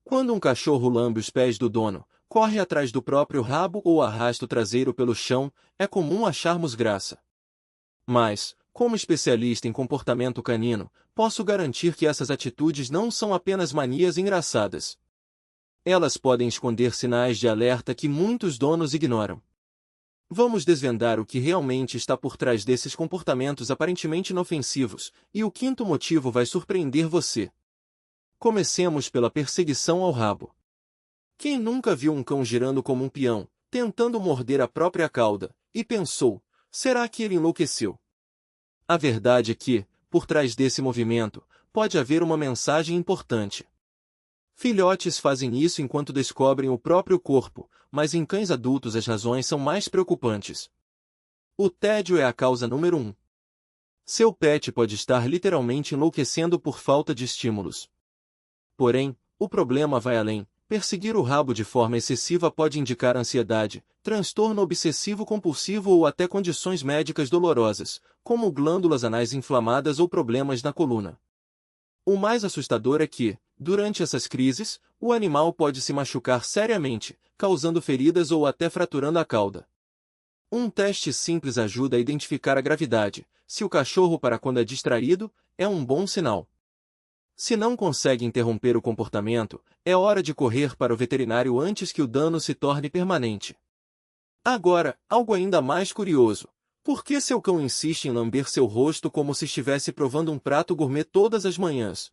Quando um cachorro lambe os pés do dono, corre atrás do próprio rabo ou arrasta o traseiro pelo chão, é comum acharmos graça. Mas, como especialista em comportamento canino, posso garantir que essas atitudes não são apenas manias engraçadas. Elas podem esconder sinais de alerta que muitos donos ignoram. Vamos desvendar o que realmente está por trás desses comportamentos aparentemente inofensivos, e o quinto motivo vai surpreender você. Comecemos pela perseguição ao rabo. Quem nunca viu um cão girando como um peão, tentando morder a própria cauda, e pensou, será que ele enlouqueceu? A verdade é que, por trás desse movimento, pode haver uma mensagem importante. Filhotes fazem isso enquanto descobrem o próprio corpo, mas em cães adultos as razões são mais preocupantes. O tédio é a causa número 1. Seu pet pode estar literalmente enlouquecendo por falta de estímulos. Porém, o problema vai além. Perseguir o rabo de forma excessiva pode indicar ansiedade, transtorno obsessivo-compulsivo ou até condições médicas dolorosas, como glândulas anais inflamadas ou problemas na coluna. O mais assustador é que, durante essas crises, o animal pode se machucar seriamente, causando feridas ou até fraturando a cauda. Um teste simples ajuda a identificar a gravidade. Se o cachorro para quando é distraído, é um bom sinal. Se não consegue interromper o comportamento, é hora de correr para o veterinário antes que o dano se torne permanente. Agora, algo ainda mais curioso. Por que seu cão insiste em lamber seu rosto como se estivesse provando um prato gourmet todas as manhãs?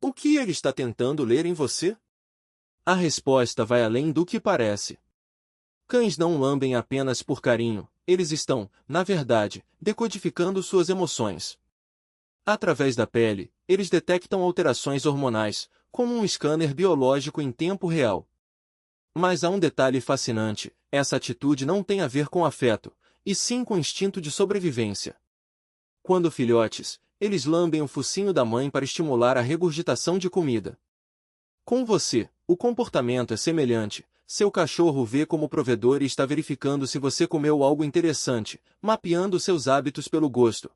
O que ele está tentando ler em você? A resposta vai além do que parece. Cães não lambem apenas por carinho, eles estão, na verdade, decodificando suas emoções. Através da pele, eles detectam alterações hormonais, como um scanner biológico em tempo real. Mas há um detalhe fascinante: essa atitude não tem a ver com afeto, e sim com instinto de sobrevivência. Quando filhotes, eles lambem o focinho da mãe para estimular a regurgitação de comida. Com você, o comportamento é semelhante. Seu cachorro vê como provedor e está verificando se você comeu algo interessante, mapeando seus hábitos pelo gosto.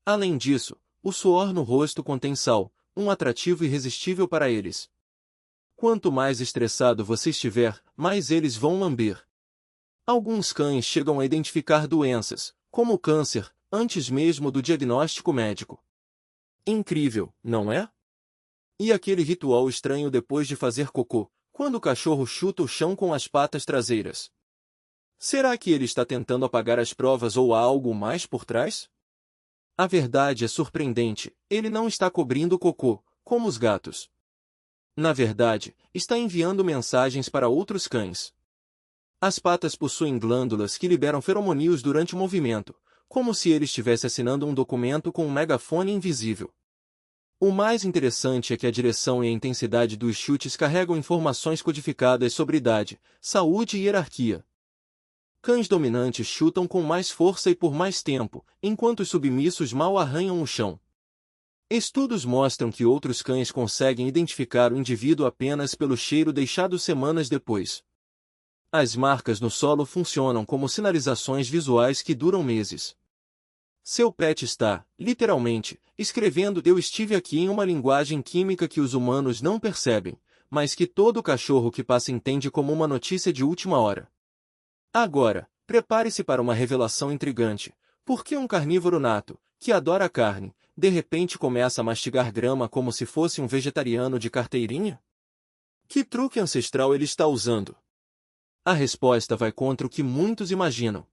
Além disso, o suor no rosto contém sal, um atrativo irresistível para eles. Quanto mais estressado você estiver, mais eles vão lamber. Alguns cães chegam a identificar doenças, como o câncer, antes mesmo do diagnóstico médico. Incrível, não é? E aquele ritual estranho depois de fazer cocô, quando o cachorro chuta o chão com as patas traseiras? Será que ele está tentando apagar as provas ou há algo mais por trás? A verdade é surpreendente, ele não está cobrindo o cocô, como os gatos. Na verdade, está enviando mensagens para outros cães. As patas possuem glândulas que liberam feromônios durante o movimento, como se ele estivesse assinando um documento com um megafone invisível. O mais interessante é que a direção e a intensidade dos chutes carregam informações codificadas sobre idade, saúde e hierarquia. Cães dominantes chutam com mais força e por mais tempo, enquanto os submissos mal arranham o chão. Estudos mostram que outros cães conseguem identificar o indivíduo apenas pelo cheiro deixado semanas depois. As marcas no solo funcionam como sinalizações visuais que duram meses. Seu pet está, literalmente, escrevendo "Eu estive aqui" em uma linguagem química que os humanos não percebem, mas que todo cachorro que passa entende como uma notícia de última hora. Agora, prepare-se para uma revelação intrigante. Por que um carnívoro nato, que adora carne, de repente começa a mastigar grama como se fosse um vegetariano de carteirinha? Que truque ancestral ele está usando? A resposta vai contra o que muitos imaginam.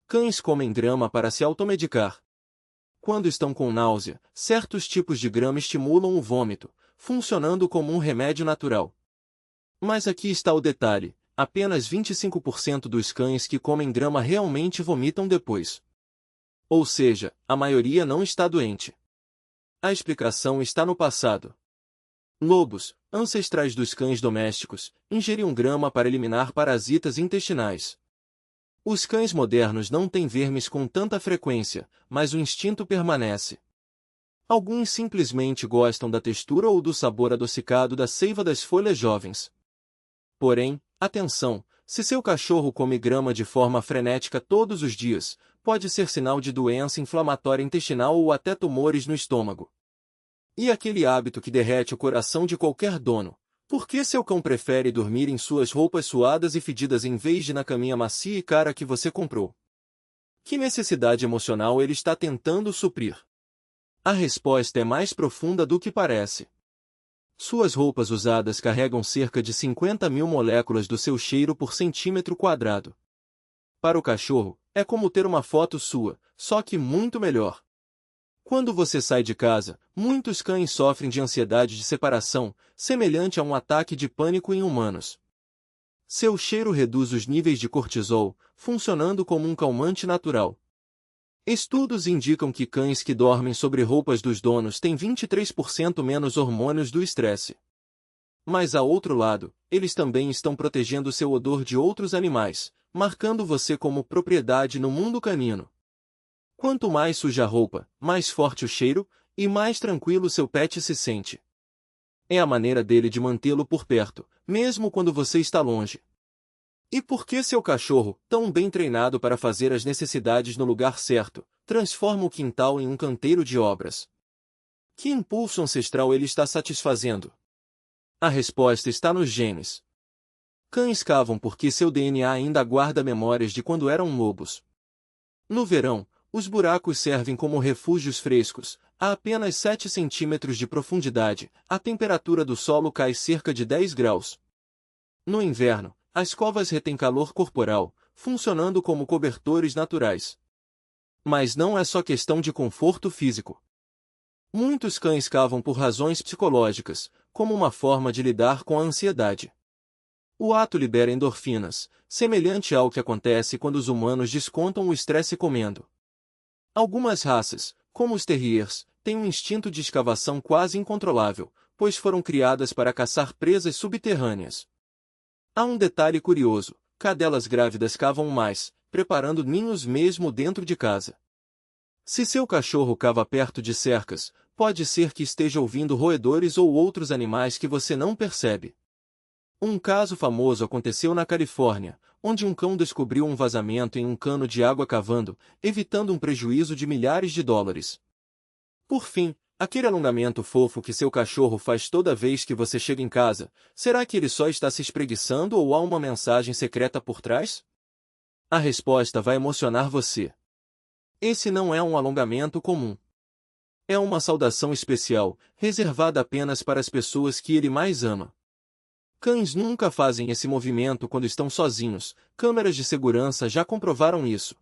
Cães comem grama para se automedicar. Quando estão com náusea, certos tipos de grama estimulam o vômito, funcionando como um remédio natural. Mas aqui está o detalhe: apenas 25% dos cães que comem grama realmente vomitam depois. Ou seja, a maioria não está doente. A explicação está no passado. Lobos, ancestrais dos cães domésticos, ingeriam grama para eliminar parasitas intestinais. Os cães modernos não têm vermes com tanta frequência, mas o instinto permanece. Alguns simplesmente gostam da textura ou do sabor adocicado da seiva das folhas jovens. Porém, atenção, se seu cachorro come grama de forma frenética todos os dias, pode ser sinal de doença inflamatória intestinal ou até tumores no estômago. E aquele hábito que derrete o coração de qualquer dono: Por que seu cão prefere dormir em suas roupas suadas e fedidas em vez de na caminha macia e cara que você comprou? Que necessidade emocional ele está tentando suprir? A resposta é mais profunda do que parece. Suas roupas usadas carregam cerca de 50.000 moléculas do seu cheiro por centímetro quadrado. Para o cachorro, é como ter uma foto sua, só que muito melhor. Quando você sai de casa, muitos cães sofrem de ansiedade de separação, semelhante a um ataque de pânico em humanos. Seu cheiro reduz os níveis de cortisol, funcionando como um calmante natural. Estudos indicam que cães que dormem sobre roupas dos donos têm 23% menos hormônios do estresse. Mas ao outro lado, eles também estão protegendo seu odor de outros animais, marcando você como propriedade no mundo canino. Quanto mais suja a roupa, mais forte o cheiro, e mais tranquilo seu pet se sente. É a maneira dele de mantê-lo por perto, mesmo quando você está longe. E por que seu cachorro, tão bem treinado para fazer as necessidades no lugar certo, transforma o quintal em um canteiro de obras? Que impulso ancestral ele está satisfazendo? A resposta está nos genes. Cães cavam porque seu DNA ainda guarda memórias de quando eram lobos. No verão, os buracos servem como refúgios frescos. A apenas 7 centímetros de profundidade, a temperatura do solo cai cerca de 10 graus. No inverno, as covas retêm calor corporal, funcionando como cobertores naturais. Mas não é só questão de conforto físico. Muitos cães cavam por razões psicológicas, como uma forma de lidar com a ansiedade. O ato libera endorfinas, semelhante ao que acontece quando os humanos descontam o estresse comendo. Algumas raças, como os terriers, têm um instinto de escavação quase incontrolável, pois foram criadas para caçar presas subterrâneas. Há um detalhe curioso: cadelas grávidas cavam mais, preparando ninhos mesmo dentro de casa. Se seu cachorro cava perto de cercas, pode ser que esteja ouvindo roedores ou outros animais que você não percebe. Um caso famoso aconteceu na Califórnia, onde um cão descobriu um vazamento em um cano de água cavando, evitando um prejuízo de milhares de dólares. Por fim, aquele alongamento fofo que seu cachorro faz toda vez que você chega em casa, será que ele só está se espreguiçando ou há uma mensagem secreta por trás? A resposta vai emocionar você. Esse não é um alongamento comum. É uma saudação especial, reservada apenas para as pessoas que ele mais ama. Cães nunca fazem esse movimento quando estão sozinhos, câmeras de segurança já comprovaram isso.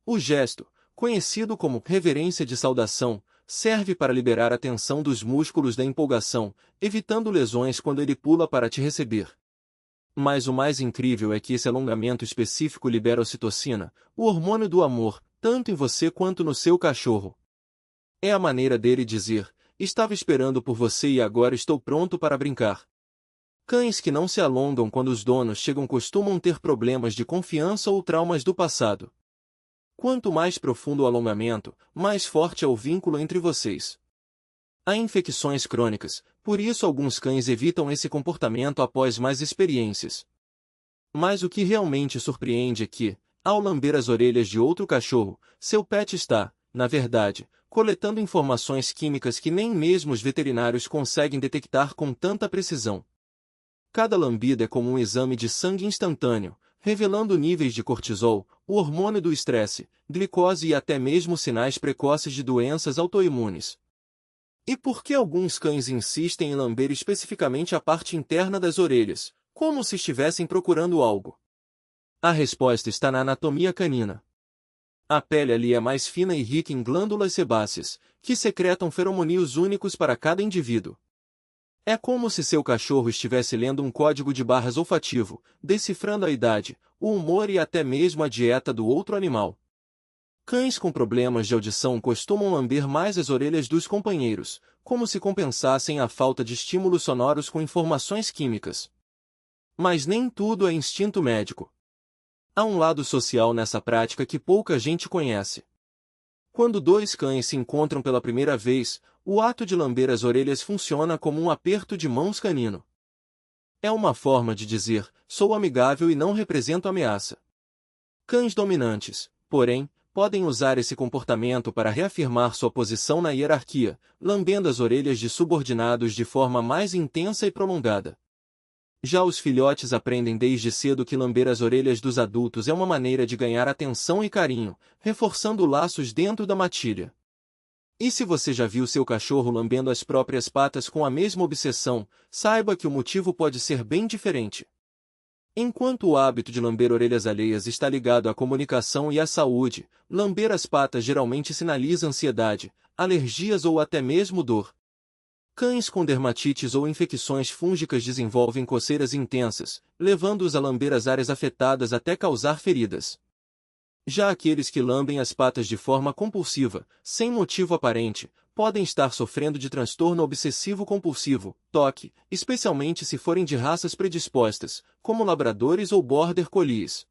O gesto, conhecido como reverência de saudação, serve para liberar a tensão dos músculos da empolgação, evitando lesões quando ele pula para te receber. Mas o mais incrível é que esse alongamento específico libera ocitocina, o hormônio do amor, tanto em você quanto no seu cachorro. É a maneira dele dizer: estava esperando por você e agora estou pronto para brincar. Cães que não se alongam quando os donos chegam costumam ter problemas de confiança ou traumas do passado. Quanto mais profundo o alongamento, mais forte é o vínculo entre vocês. Há infecções crônicas, por isso alguns cães evitam esse comportamento após mais experiências. Mas o que realmente surpreende é que, ao lamber as orelhas de outro cachorro, seu pet está, na verdade, coletando informações químicas que nem mesmo os veterinários conseguem detectar com tanta precisão. Cada lambida é como um exame de sangue instantâneo, revelando níveis de cortisol, o hormônio do estresse, glicose e até mesmo sinais precoces de doenças autoimunes. E por que alguns cães insistem em lamber especificamente a parte interna das orelhas, como se estivessem procurando algo? A resposta está na anatomia canina. A pele ali é mais fina e rica em glândulas sebáceas, que secretam feromônios únicos para cada indivíduo. É como se seu cachorro estivesse lendo um código de barras olfativo, decifrando a idade, o humor e até mesmo a dieta do outro animal. Cães com problemas de audição costumam lamber mais as orelhas dos companheiros, como se compensassem a falta de estímulos sonoros com informações químicas. Mas nem tudo é instinto médico. Há um lado social nessa prática que pouca gente conhece. Quando dois cães se encontram pela primeira vez, o ato de lamber as orelhas funciona como um aperto de mãos canino. É uma forma de dizer: sou amigável e não represento ameaça. Cães dominantes, porém, podem usar esse comportamento para reafirmar sua posição na hierarquia, lambendo as orelhas de subordinados de forma mais intensa e prolongada. Já os filhotes aprendem desde cedo que lamber as orelhas dos adultos é uma maneira de ganhar atenção e carinho, reforçando laços dentro da matilha. E se você já viu seu cachorro lambendo as próprias patas com a mesma obsessão, saiba que o motivo pode ser bem diferente. Enquanto o hábito de lamber orelhas alheias está ligado à comunicação e à saúde, lamber as patas geralmente sinaliza ansiedade, alergias ou até mesmo dor. Cães com dermatites ou infecções fúngicas desenvolvem coceiras intensas, levando-os a lamber as áreas afetadas até causar feridas. Já aqueles que lambem as patas de forma compulsiva, sem motivo aparente, podem estar sofrendo de transtorno obsessivo-compulsivo, TOC, especialmente se forem de raças predispostas, como labradores ou border collies.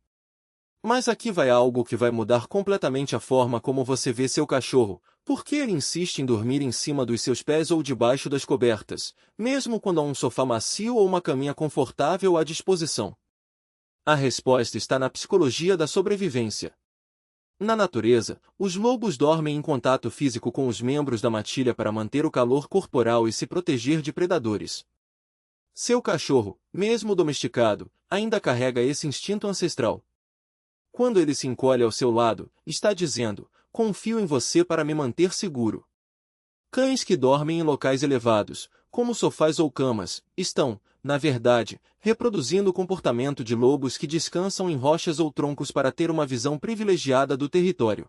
Mas aqui vai algo que vai mudar completamente a forma como você vê seu cachorro. Por que ele insiste em dormir em cima dos seus pés ou debaixo das cobertas, mesmo quando há um sofá macio ou uma caminha confortável à disposição? A resposta está na psicologia da sobrevivência. Na natureza, os lobos dormem em contato físico com os membros da matilha para manter o calor corporal e se proteger de predadores. Seu cachorro, mesmo domesticado, ainda carrega esse instinto ancestral. Quando ele se encolhe ao seu lado, está dizendo: confio em você para me manter seguro. Cães que dormem em locais elevados, como sofás ou camas, estão, na verdade, reproduzindo o comportamento de lobos que descansam em rochas ou troncos para ter uma visão privilegiada do território.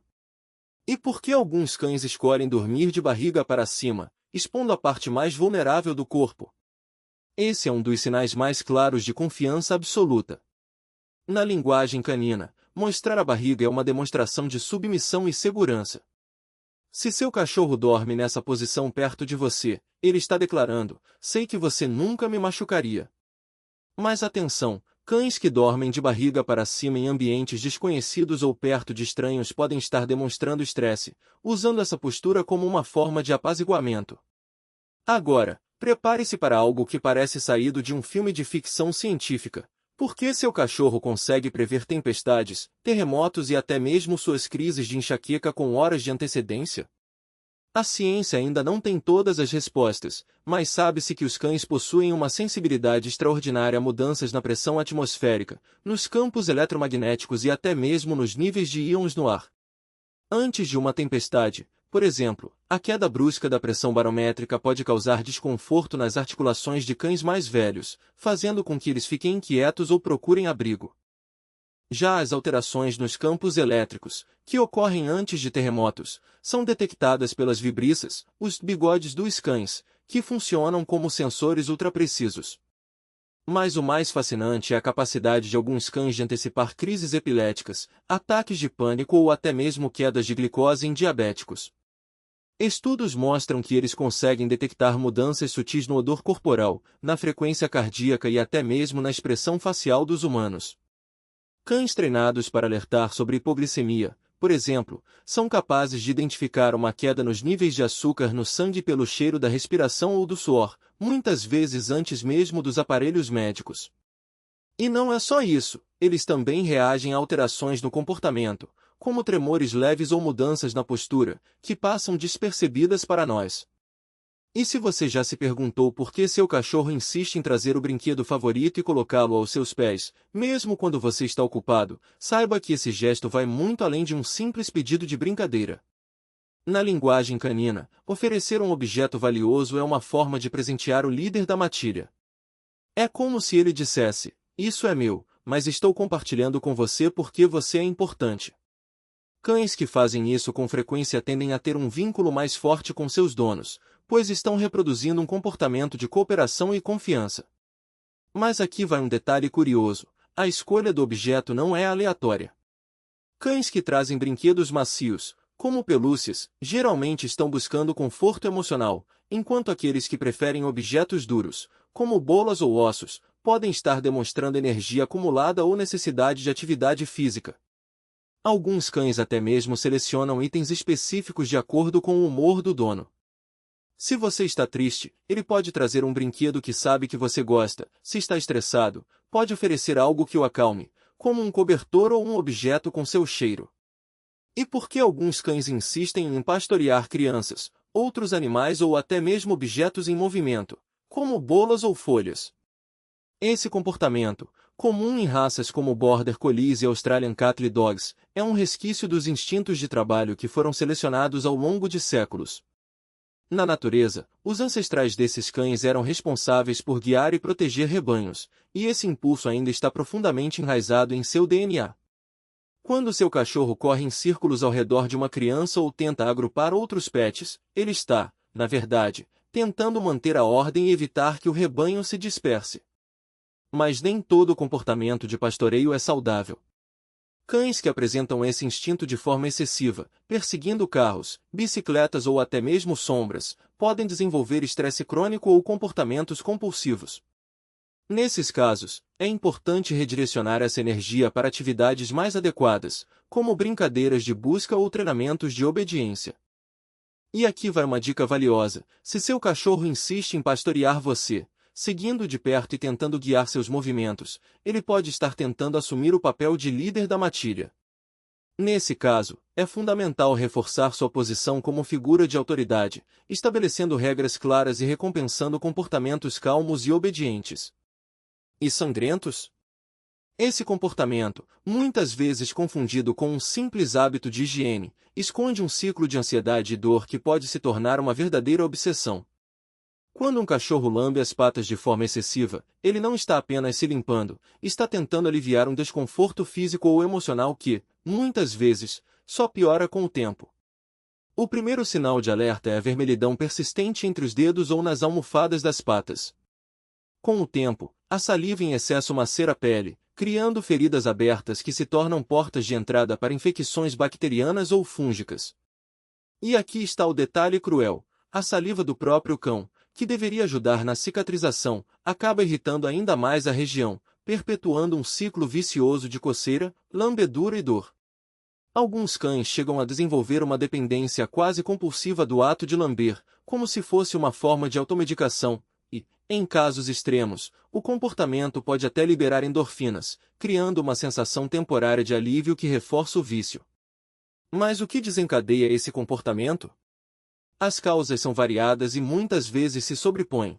E por que alguns cães escolhem dormir de barriga para cima, expondo a parte mais vulnerável do corpo? Esse é um dos sinais mais claros de confiança absoluta. Na linguagem canina, mostrar a barriga é uma demonstração de submissão e segurança. Se seu cachorro dorme nessa posição perto de você, ele está declarando: sei que você nunca me machucaria. Mas atenção, cães que dormem de barriga para cima em ambientes desconhecidos ou perto de estranhos podem estar demonstrando estresse, usando essa postura como uma forma de apaziguamento. Agora, prepare-se para algo que parece saído de um filme de ficção científica. Por que seu cachorro consegue prever tempestades, terremotos e até mesmo suas crises de enxaqueca com horas de antecedência? A ciência ainda não tem todas as respostas, mas sabe-se que os cães possuem uma sensibilidade extraordinária a mudanças na pressão atmosférica, nos campos eletromagnéticos e até mesmo nos níveis de íons no ar. Antes de uma tempestade, por exemplo, a queda brusca da pressão barométrica pode causar desconforto nas articulações de cães mais velhos, fazendo com que eles fiquem inquietos ou procurem abrigo. Já as alterações nos campos elétricos, que ocorrem antes de terremotos, são detectadas pelas vibriças, os bigodes dos cães, que funcionam como sensores ultraprecisos. Mas o mais fascinante é a capacidade de alguns cães de antecipar crises epiléticas, ataques de pânico ou até mesmo quedas de glicose em diabéticos. Estudos mostram que eles conseguem detectar mudanças sutis no odor corporal, na frequência cardíaca e até mesmo na expressão facial dos humanos. Cães treinados para alertar sobre hipoglicemia, por exemplo, são capazes de identificar uma queda nos níveis de açúcar no sangue pelo cheiro da respiração ou do suor, muitas vezes antes mesmo dos aparelhos médicos. E não é só isso, eles também reagem a alterações no comportamento, como tremores leves ou mudanças na postura, que passam despercebidas para nós. E se você já se perguntou por que seu cachorro insiste em trazer o brinquedo favorito e colocá-lo aos seus pés, mesmo quando você está ocupado, saiba que esse gesto vai muito além de um simples pedido de brincadeira. Na linguagem canina, oferecer um objeto valioso é uma forma de presentear o líder da matilha. É como se ele dissesse: isso é meu, mas estou compartilhando com você porque você é importante. Cães que fazem isso com frequência tendem a ter um vínculo mais forte com seus donos, pois estão reproduzindo um comportamento de cooperação e confiança. Mas aqui vai um detalhe curioso: a escolha do objeto não é aleatória. Cães que trazem brinquedos macios, como pelúcias, geralmente estão buscando conforto emocional, enquanto aqueles que preferem objetos duros, como bolas ou ossos, podem estar demonstrando energia acumulada ou necessidade de atividade física. Alguns cães até mesmo selecionam itens específicos de acordo com o humor do dono. Se você está triste, ele pode trazer um brinquedo que sabe que você gosta. Se está estressado, pode oferecer algo que o acalme, como um cobertor ou um objeto com seu cheiro. E por que alguns cães insistem em pastorear crianças, outros animais ou até mesmo objetos em movimento, como bolas ou folhas? Esse comportamento, comum em raças como Border Collies e Australian Cattle Dogs, é um resquício dos instintos de trabalho que foram selecionados ao longo de séculos. Na natureza, os ancestrais desses cães eram responsáveis por guiar e proteger rebanhos, e esse impulso ainda está profundamente enraizado em seu DNA. Quando seu cachorro corre em círculos ao redor de uma criança ou tenta agrupar outros pets, ele está, na verdade, tentando manter a ordem e evitar que o rebanho se disperse. Mas nem todo comportamento de pastoreio é saudável. Cães que apresentam esse instinto de forma excessiva, perseguindo carros, bicicletas ou até mesmo sombras, podem desenvolver estresse crônico ou comportamentos compulsivos. Nesses casos, é importante redirecionar essa energia para atividades mais adequadas, como brincadeiras de busca ou treinamentos de obediência. E aqui vai uma dica valiosa: se seu cachorro insiste em pastorear você, seguindo de perto e tentando guiar seus movimentos, ele pode estar tentando assumir o papel de líder da matilha. Nesse caso, é fundamental reforçar sua posição como figura de autoridade, estabelecendo regras claras e recompensando comportamentos calmos e obedientes. E sangrentos? Esse comportamento, muitas vezes confundido com um simples hábito de higiene, esconde um ciclo de ansiedade e dor que pode se tornar uma verdadeira obsessão. Quando um cachorro lambe as patas de forma excessiva, ele não está apenas se limpando, está tentando aliviar um desconforto físico ou emocional que, muitas vezes, só piora com o tempo. O primeiro sinal de alerta é a vermelhidão persistente entre os dedos ou nas almofadas das patas. Com o tempo, a saliva em excesso macera a pele, criando feridas abertas que se tornam portas de entrada para infecções bacterianas ou fúngicas. E aqui está o detalhe cruel: a saliva do próprio cão, que deveria ajudar na cicatrização, acaba irritando ainda mais a região, perpetuando um ciclo vicioso de coceira, lambedura e dor. Alguns cães chegam a desenvolver uma dependência quase compulsiva do ato de lamber, como se fosse uma forma de automedicação, e, em casos extremos, o comportamento pode até liberar endorfinas, criando uma sensação temporária de alívio que reforça o vício. Mas o que desencadeia esse comportamento? As causas são variadas e muitas vezes se sobrepõem.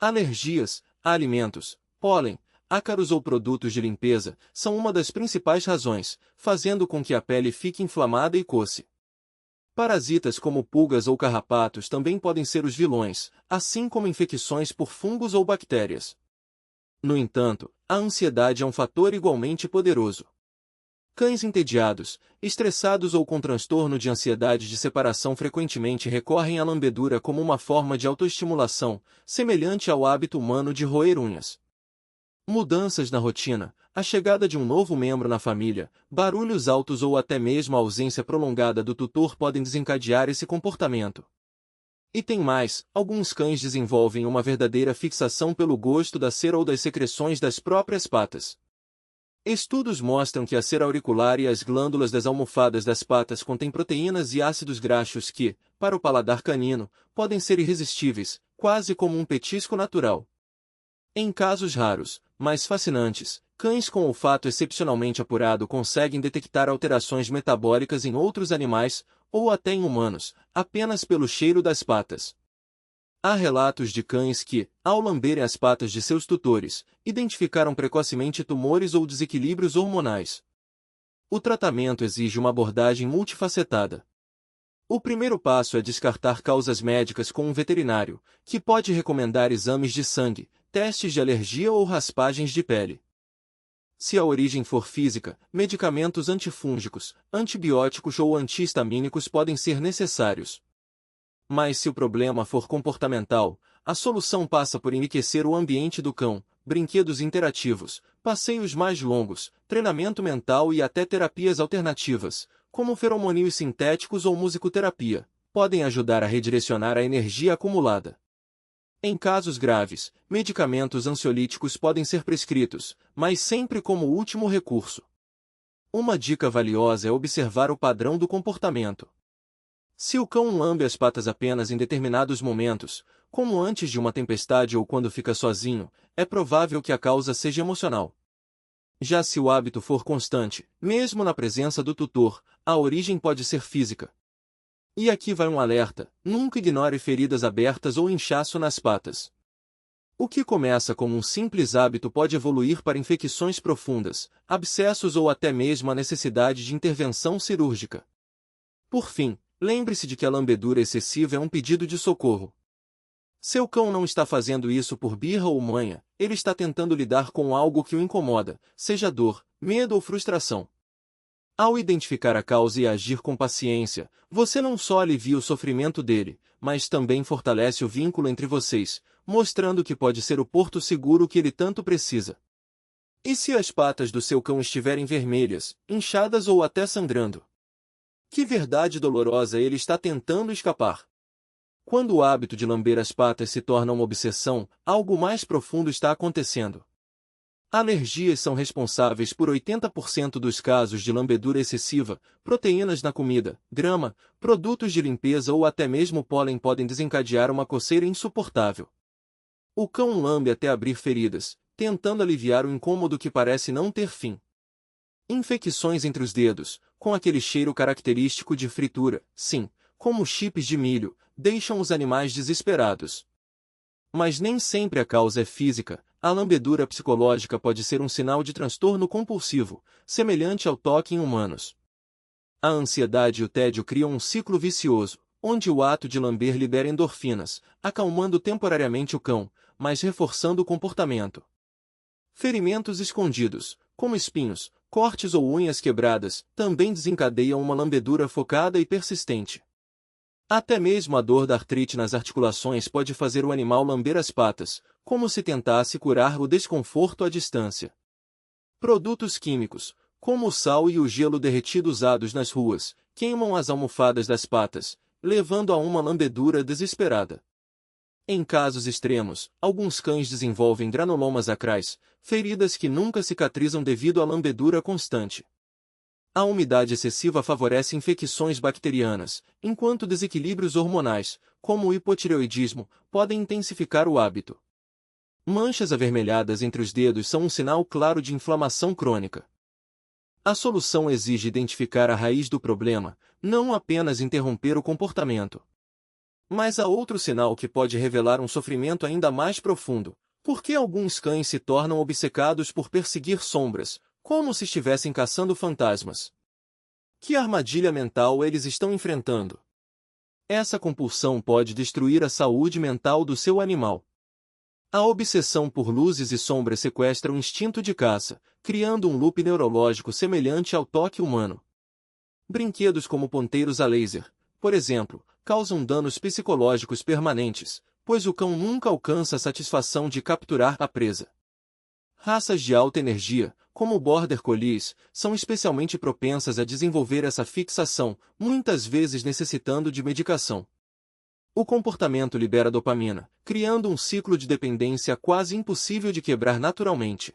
Alergias a alimentos, pólen, ácaros ou produtos de limpeza são uma das principais razões, fazendo com que a pele fique inflamada e coce. Parasitas como pulgas ou carrapatos também podem ser os vilões, assim como infecções por fungos ou bactérias. No entanto, a ansiedade é um fator igualmente poderoso. Cães entediados, estressados ou com transtorno de ansiedade de separação frequentemente recorrem à lambedura como uma forma de autoestimulação, semelhante ao hábito humano de roer unhas. Mudanças na rotina, a chegada de um novo membro na família, barulhos altos ou até mesmo a ausência prolongada do tutor podem desencadear esse comportamento. E tem mais: alguns cães desenvolvem uma verdadeira fixação pelo gosto da cera ou das secreções das próprias patas. Estudos mostram que a cera auricular e as glândulas das almofadas das patas contêm proteínas e ácidos graxos que, para o paladar canino, podem ser irresistíveis, quase como um petisco natural. Em casos raros, mas fascinantes, cães com olfato excepcionalmente apurado conseguem detectar alterações metabólicas em outros animais, ou até em humanos, apenas pelo cheiro das patas. Há relatos de cães que, ao lamberem as patas de seus tutores, identificaram precocemente tumores ou desequilíbrios hormonais. O tratamento exige uma abordagem multifacetada. O primeiro passo é descartar causas médicas com um veterinário, que pode recomendar exames de sangue, testes de alergia ou raspagens de pele. Se a origem for física, medicamentos antifúngicos, antibióticos ou anti-histamínicos podem ser necessários. Mas se o problema for comportamental, a solução passa por enriquecer o ambiente do cão, brinquedos interativos, passeios mais longos, treinamento mental e até terapias alternativas, como feromonídeos sintéticos ou musicoterapia, podem ajudar a redirecionar a energia acumulada. Em casos graves, medicamentos ansiolíticos podem ser prescritos, mas sempre como último recurso. Uma dica valiosa é observar o padrão do comportamento. Se o cão lambe as patas apenas em determinados momentos, como antes de uma tempestade ou quando fica sozinho, é provável que a causa seja emocional. Já se o hábito for constante, mesmo na presença do tutor, a origem pode ser física. E aqui vai um alerta: nunca ignore feridas abertas ou inchaço nas patas. O que começa como um simples hábito pode evoluir para infecções profundas, abscessos ou até mesmo a necessidade de intervenção cirúrgica. Por fim, lembre-se de que a lambedura excessiva é um pedido de socorro. Seu cão não está fazendo isso por birra ou manha, ele está tentando lidar com algo que o incomoda, seja dor, medo ou frustração. Ao identificar a causa e agir com paciência, você não só alivia o sofrimento dele, mas também fortalece o vínculo entre vocês, mostrando que pode ser o porto seguro que ele tanto precisa. E se as patas do seu cão estiverem vermelhas, inchadas ou até sangrando? Que verdade dolorosa ele está tentando escapar? Quando o hábito de lamber as patas se torna uma obsessão, algo mais profundo está acontecendo. Alergias são responsáveis por 80% dos casos de lambedura excessiva, proteínas na comida, grama, produtos de limpeza ou até mesmo pólen podem desencadear uma coceira insuportável. O cão lambe até abrir feridas, tentando aliviar o incômodo que parece não ter fim. Infecções entre os dedos, com aquele cheiro característico de fritura, sim, como chips de milho, deixam os animais desesperados. Mas nem sempre a causa é física. A lambedura psicológica pode ser um sinal de transtorno compulsivo, semelhante ao toque em humanos. A ansiedade e o tédio criam um ciclo vicioso, onde o ato de lamber libera endorfinas, acalmando temporariamente o cão, mas reforçando o comportamento. Ferimentos escondidos, como espinhos, cortes ou unhas quebradas, também desencadeiam uma lambedura focada e persistente. Até mesmo a dor da artrite nas articulações pode fazer o animal lamber as patas, como se tentasse curar o desconforto à distância. Produtos químicos, como o sal e o gelo derretido usados nas ruas, queimam as almofadas das patas, levando a uma lambedura desesperada. Em casos extremos, alguns cães desenvolvem granulomas acrais, feridas que nunca cicatrizam devido à lambedura constante. A umidade excessiva favorece infecções bacterianas, enquanto desequilíbrios hormonais, como o hipotireoidismo, podem intensificar o hábito. Manchas avermelhadas entre os dedos são um sinal claro de inflamação crônica. A solução exige identificar a raiz do problema, não apenas interromper o comportamento. Mas há outro sinal que pode revelar um sofrimento ainda mais profundo: por que alguns cães se tornam obcecados por perseguir sombras, como se estivessem caçando fantasmas? Que armadilha mental eles estão enfrentando? Essa compulsão pode destruir a saúde mental do seu animal. A obsessão por luzes e sombras sequestra o instinto de caça, criando um loop neurológico semelhante ao toque humano. Brinquedos como ponteiros a laser, por exemplo, causam danos psicológicos permanentes, pois o cão nunca alcança a satisfação de capturar a presa. Raças de alta energia, como o Border Collies, são especialmente propensas a desenvolver essa fixação, muitas vezes necessitando de medicação. O comportamento libera dopamina, criando um ciclo de dependência quase impossível de quebrar naturalmente.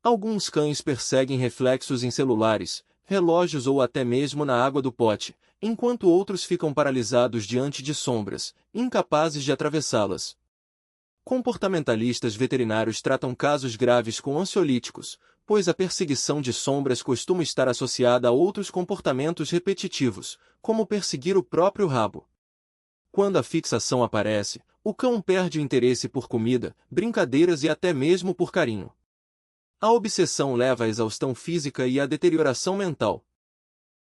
Alguns cães perseguem reflexos em celulares, relógios ou até mesmo na água do pote, enquanto outros ficam paralisados diante de sombras, incapazes de atravessá-las. Comportamentalistas veterinários tratam casos graves com ansiolíticos, pois a perseguição de sombras costuma estar associada a outros comportamentos repetitivos, como perseguir o próprio rabo. Quando a fixação aparece, o cão perde o interesse por comida, brincadeiras e até mesmo por carinho. A obsessão leva à exaustão física e à deterioração mental.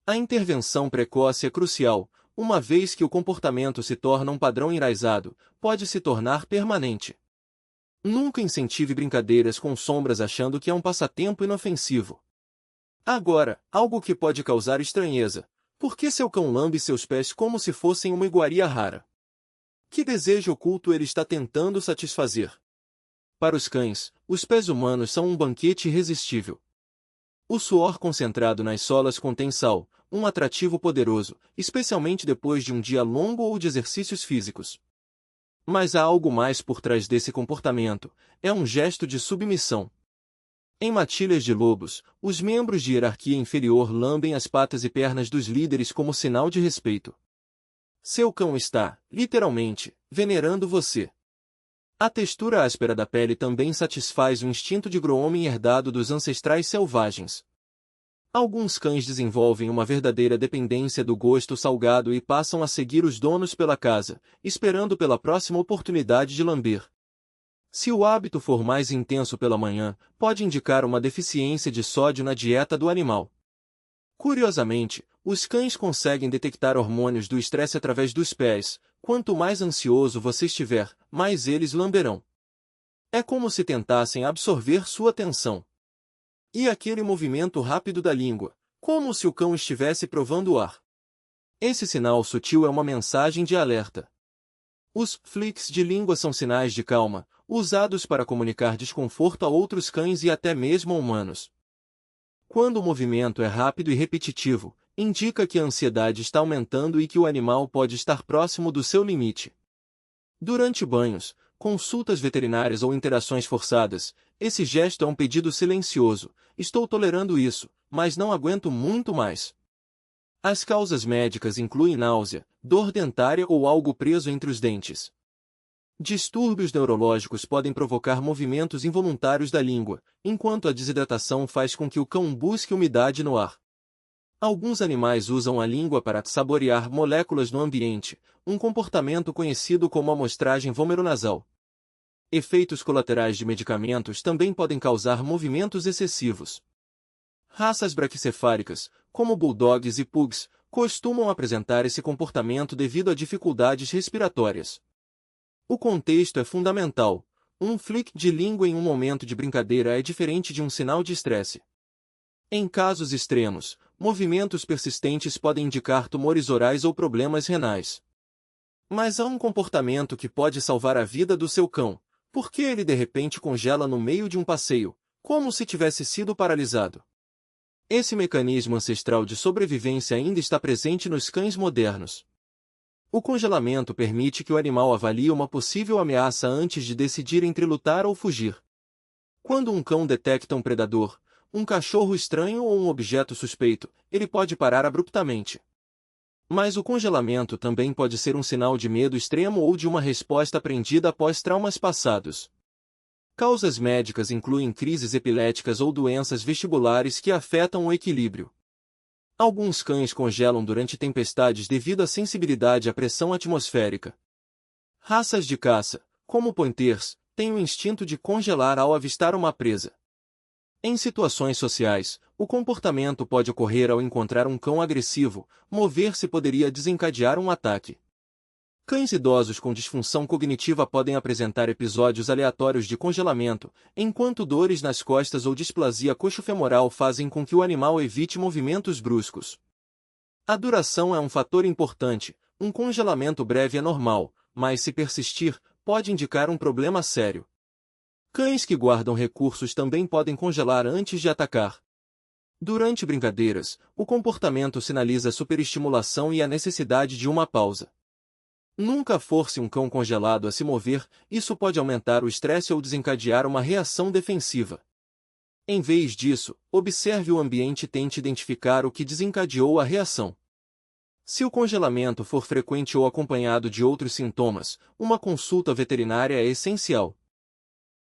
A intervenção precoce é crucial, uma vez que o comportamento se torna um padrão enraizado, pode se tornar permanente. Nunca incentive brincadeiras com sombras achando que é um passatempo inofensivo. Agora, algo que pode causar estranheza: por que seu cão lambe seus pés como se fossem uma iguaria rara? Que desejo oculto ele está tentando satisfazer? Para os cães, os pés humanos são um banquete irresistível. O suor concentrado nas solas contém sal, um atrativo poderoso, especialmente depois de um dia longo ou de exercícios físicos. Mas há algo mais por trás desse comportamento: é um gesto de submissão. Em matilhas de lobos, os membros de hierarquia inferior lambem as patas e pernas dos líderes como sinal de respeito. Seu cão está, literalmente, venerando você. A textura áspera da pele também satisfaz o instinto de grooming herdado dos ancestrais selvagens. Alguns cães desenvolvem uma verdadeira dependência do gosto salgado e passam a seguir os donos pela casa, esperando pela próxima oportunidade de lamber. Se o hábito for mais intenso pela manhã, pode indicar uma deficiência de sódio na dieta do animal. Curiosamente, os cães conseguem detectar hormônios do estresse através dos pés. Quanto mais ansioso você estiver, mais eles lamberão. É como se tentassem absorver sua atenção. E aquele movimento rápido da língua, como se o cão estivesse provando o ar. Esse sinal sutil é uma mensagem de alerta. Os flicks de língua são sinais de calma, usados para comunicar desconforto a outros cães e até mesmo a humanos. Quando o movimento é rápido e repetitivo, indica que a ansiedade está aumentando e que o animal pode estar próximo do seu limite. Durante banhos, consultas veterinárias ou interações forçadas, esse gesto é um pedido silencioso: estou tolerando isso, mas não aguento muito mais. As causas médicas incluem náusea, dor dentária ou algo preso entre os dentes. Distúrbios neurológicos podem provocar movimentos involuntários da língua, enquanto a desidratação faz com que o cão busque umidade no ar. Alguns animais usam a língua para saborear moléculas no ambiente, um comportamento conhecido como amostragem vomeronasal. Efeitos colaterais de medicamentos também podem causar movimentos excessivos. Raças braquicefálicas, como bulldogs e pugs, costumam apresentar esse comportamento devido a dificuldades respiratórias. O contexto é fundamental. Um flick de língua em um momento de brincadeira é diferente de um sinal de estresse. Em casos extremos, movimentos persistentes podem indicar tumores orais ou problemas renais. Mas há um comportamento que pode salvar a vida do seu cão, porque ele de repente congela no meio de um passeio, como se tivesse sido paralisado. Esse mecanismo ancestral de sobrevivência ainda está presente nos cães modernos. O congelamento permite que o animal avalie uma possível ameaça antes de decidir entre lutar ou fugir. Quando um cão detecta um predador, um cachorro estranho ou um objeto suspeito, ele pode parar abruptamente. Mas o congelamento também pode ser um sinal de medo extremo ou de uma resposta aprendida após traumas passados. Causas médicas incluem crises epiléticas ou doenças vestibulares que afetam o equilíbrio. Alguns cães congelam durante tempestades devido à sensibilidade à pressão atmosférica. Raças de caça, como pointers, têm o instinto de congelar ao avistar uma presa. Em situações sociais, o comportamento pode ocorrer ao encontrar um cão agressivo. Mover-se poderia desencadear um ataque. Cães idosos com disfunção cognitiva podem apresentar episódios aleatórios de congelamento, enquanto dores nas costas ou displasia coxofemoral fazem com que o animal evite movimentos bruscos. A duração é um fator importante. Um congelamento breve é normal, mas se persistir, pode indicar um problema sério. Cães que guardam recursos também podem congelar antes de atacar. Durante brincadeiras, o comportamento sinaliza superestimulação e a necessidade de uma pausa. Nunca force um cão congelado a se mover, isso pode aumentar o estresse ou desencadear uma reação defensiva. Em vez disso, observe o ambiente e tente identificar o que desencadeou a reação. Se o congelamento for frequente ou acompanhado de outros sintomas, uma consulta veterinária é essencial.